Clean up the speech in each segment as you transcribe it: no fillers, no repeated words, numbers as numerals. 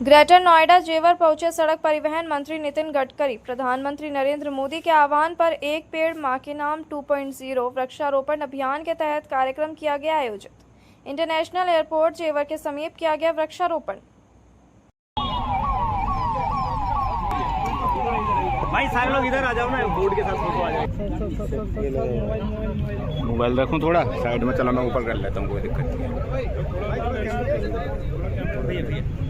Greater Noida जेवर पहुंचे सड़क परिवहन मंत्री नितिन गडकरी। प्रधानमंत्री नरेंद्र मोदी के आह्वान पर एक पेड़ मां के नाम 2.0 वृक्षारोपण अभियान के तहत कार्यक्रम किया गया आयोजित। इंटरनेशनल एयरपोर्ट जेवर के समीप किया गया वृक्षारोपण। भाई सारे लोग इधर आ जाओ ना, बोर्ड के साथ फोटो आ जाए। मोबाइल रखूं थोड़ा साइड में, चलो मैं ऊपर कर लेता हूँ, कोई दिक्कत नहीं है।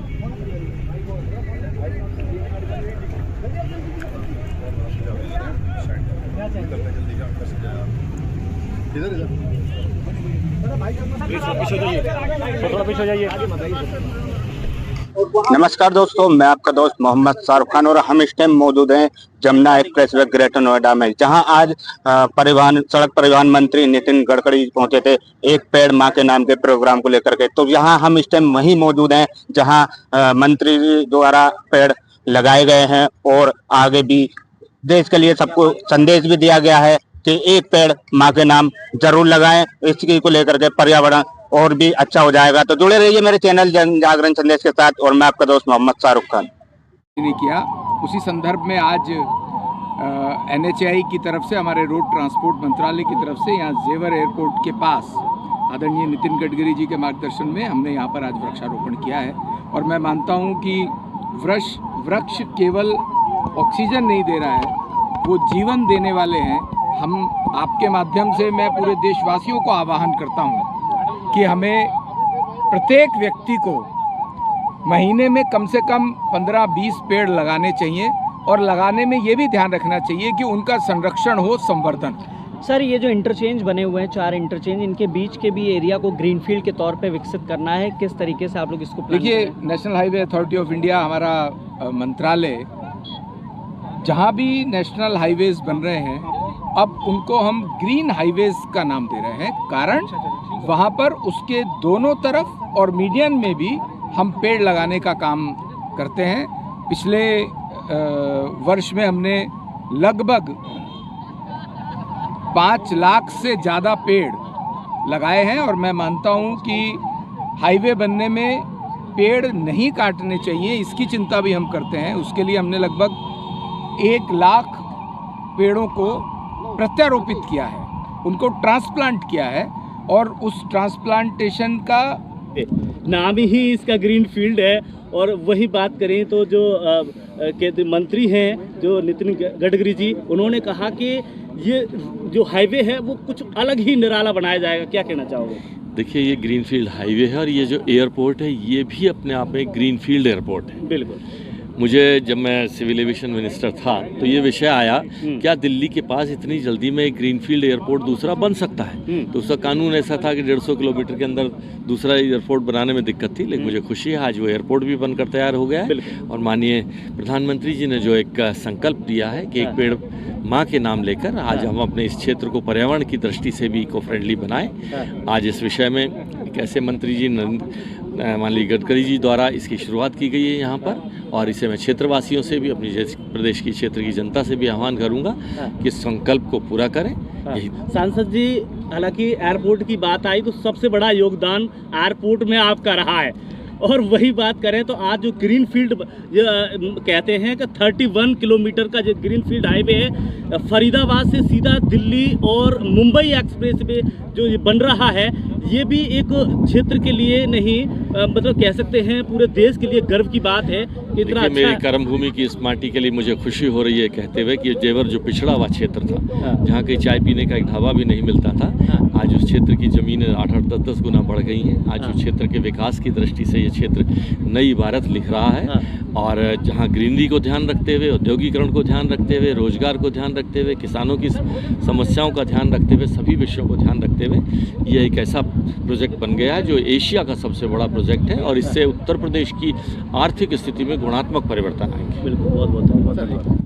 नमस्कार दोस्तों, मैं आपका दोस्त मोहम्मद शाहरुख खान और हम इस टाइम मौजूद हैं जमुना एक्सप्रेसवे ग्रेटर नोएडा में, जहां आज सड़क परिवहन मंत्री नितिन गडकरी पहुंचे थे एक पेड़ मां के नाम के प्रोग्राम को लेकर के। तो यहां हम इस टाइम वहीं मौजूद हैं जहां मंत्री जी द्वारा पेड़ लगाए गए हैं और आगे भी देश के लिए सबको संदेश भी दिया गया है कि एक पेड़ मां के नाम जरूर लगाएं। इसी को लेकर के पर्यावरण और भी अच्छा हो जाएगा। तो जुड़े रहिए मेरे चैनल जन जागरण संदेश के साथ और मैं आपका दोस्त मोहम्मद शाहरुख खान। किया उसी संदर्भ में आज NHAI की तरफ से, हमारे रोड ट्रांसपोर्ट मंत्रालय की तरफ से यहाँ जेवर एयरपोर्ट के पास आदरणीय नितिन गडकरी जी के मार्गदर्शन में हमने यहाँ पर आज वृक्षारोपण किया है। और मैं मानता हूँ कि वृक्ष केवल ऑक्सीजन नहीं दे रहा है, वो जीवन देने वाले हैं। हम आपके माध्यम से मैं पूरे देशवासियों को आह्वान करता हूँ कि हमें प्रत्येक व्यक्ति को महीने में कम से कम 15-20 पेड़ लगाने चाहिए और लगाने में ये भी ध्यान रखना चाहिए कि उनका संरक्षण हो, संवर्धन। सर, ये जो इंटरचेंज बने हुए हैं 4 इंटरचेंज, इनके बीच के भी एरिया को ग्रीनफील्ड के तौर पे विकसित करना है, किस तरीके से आप लोग इसको प्लान देखिए, national highway authority of India हमारा मंत्रालय, जहाँ भी नेशनल हाईवेज बन रहे हैं अब उनको हम ग्रीन हाईवेज का नाम दे रहे हैं। कारण वहाँ पर उसके दोनों तरफ और मीडियन में भी हम पेड़ लगाने का काम करते हैं। पिछले वर्ष में हमने लगभग 5 लाख से ज़्यादा पेड़ लगाए हैं और मैं मानता हूँ कि हाईवे बनने में पेड़ नहीं काटने चाहिए, इसकी चिंता भी हम करते हैं। उसके लिए हमने लगभग 1 लाख पेड़ों को प्रत्यारोपित किया है, उनको ट्रांसप्लांट किया है और उस ट्रांसप्लांटेशन का नाम ही इसका ग्रीन फील्ड है। और वही बात करें तो जो केंद्रीय मंत्री हैं जो नितिन गडकरी जी, उन्होंने कहा कि ये जो हाईवे है वो कुछ अलग ही निराला बनाया जाएगा, क्या कहना चाहोगे? देखिए, ये ग्रीनफील्ड हाईवे है और ये जो एयरपोर्ट है ये भी अपने आप में ग्रीनफील्ड एयरपोर्ट है। बिल्कुल। मुझे जब मैं सिविल एविएशन मिनिस्टर था तो ये विषय आया, क्या दिल्ली के पास इतनी जल्दी में एक ग्रीनफील्ड एयरपोर्ट दूसरा बन सकता है? तो उसका कानून ऐसा था कि 150 किलोमीटर के अंदर दूसरा एयरपोर्ट बनाने में दिक्कत थी, लेकिन मुझे खुशी है आज वो एयरपोर्ट भी बनकर तैयार हो गया है। और माननीय प्रधानमंत्री जी ने जो एक संकल्प दिया है कि एक पेड़ माँ के नाम लेकर आज हम अपने इस क्षेत्र को पर्यावरण की दृष्टि से भी इको फ्रेंडली बनाएं। आज इस विषय में एक ऐसे मंत्री जी माननीय गडकरी जी द्वारा इसकी शुरुआत की गई है यहाँ पर, और इसे मैं क्षेत्रवासियों से भी, अपनी प्रदेश की क्षेत्र की जनता से भी आह्वान करूँगा कि इस संकल्प को पूरा करें। यही सांसद जी, हालांकि एयरपोर्ट की बात आई तो सबसे बड़ा योगदान एयरपोर्ट में आपका रहा है, और वही बात करें तो आज जो ग्रीन फील्ड कहते हैं कि 31 किलोमीटर का जो ग्रीन फील्ड हाईवे है, फरीदाबाद से सीधा दिल्ली और मुंबई एक्सप्रेस वे जो ये बन रहा है, ये भी एक क्षेत्र के लिए नहीं मतलब कह सकते हैं पूरे देश के लिए गर्व की बात है। इतना अच्छा मेरी कर्म भूमि की इस माटी के लिए मुझे खुशी हो रही है कहते हुए कि जेवर जो पिछड़ा हुआ क्षेत्र था, जहाँ कहीं चाय पीने का एक ढाबा भी नहीं मिलता था, आज उस क्षेत्र की ज़मीनें 8-8, 10-10 गुना बढ़ गई हैं। आज उस क्षेत्र के विकास की दृष्टि से ये क्षेत्र नई इबारत लिख रहा है। और जहाँ ग्रीनरी को ध्यान रखते हुए, औद्योगिकरण को ध्यान रखते हुए, रोजगार को ध्यान रखते हुए, किसानों की समस्याओं का ध्यान रखते हुए, सभी विषयों को ध्यान रखते हुए ये एक ऐसा प्रोजेक्ट बन गया है जो एशिया का सबसे बड़ा प्रोजेक्ट है और इससे उत्तर प्रदेश की आर्थिक स्थिति में गुणात्मक परिवर्तन आएंगे। बिल्कुल, बहुत बहुत धन्यवाद।